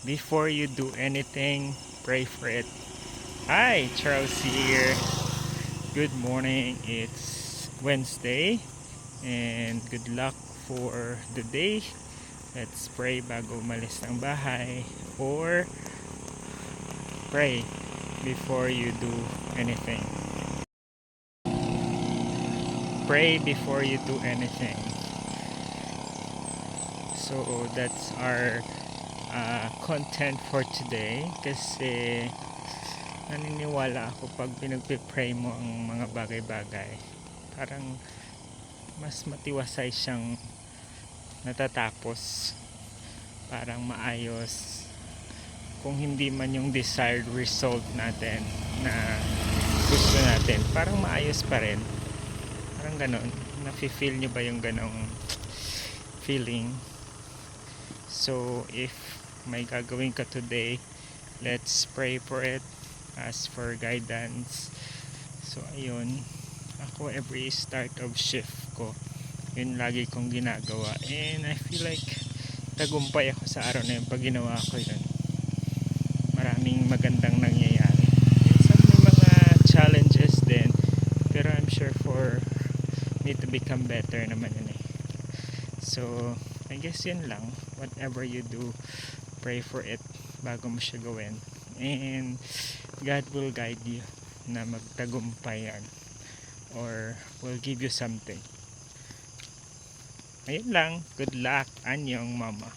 Before you do anything, pray for it. Hi, Charles here. Good morning. It's Wednesday and good luck for the day. Let's pray bago umalis ng bahay, or pray before you do anything. Pray before you do anything. So that's our content for today, kasi naniniwala ako pag pinagpipray mo ang mga bagay-bagay, parang mas matiwasay siyang natatapos, parang maayos. Kung hindi man yung desired result natin na gusto natin, parang maayos pa rin. Parang ganon. Nafe-feel nyo ba yung ganong feeling? So if may gagawin ka today, let's pray for it, ask for guidance. So ayun, ako every start of shift ko, yun lagi kong ginagawa, and I feel like tagumpay ako sa araw na yun pag ginawa ko yun. Maraming magandang nangyayari. Minsan may mga challenges din, pero I'm sure for me to become better naman yun eh. So I guess yun lang. Whatever you do, pray for it bago mo siya gawin, and God will guide you na magtagumpay yan, or will give you something. Ayun lang. Good luck. Anyong mama.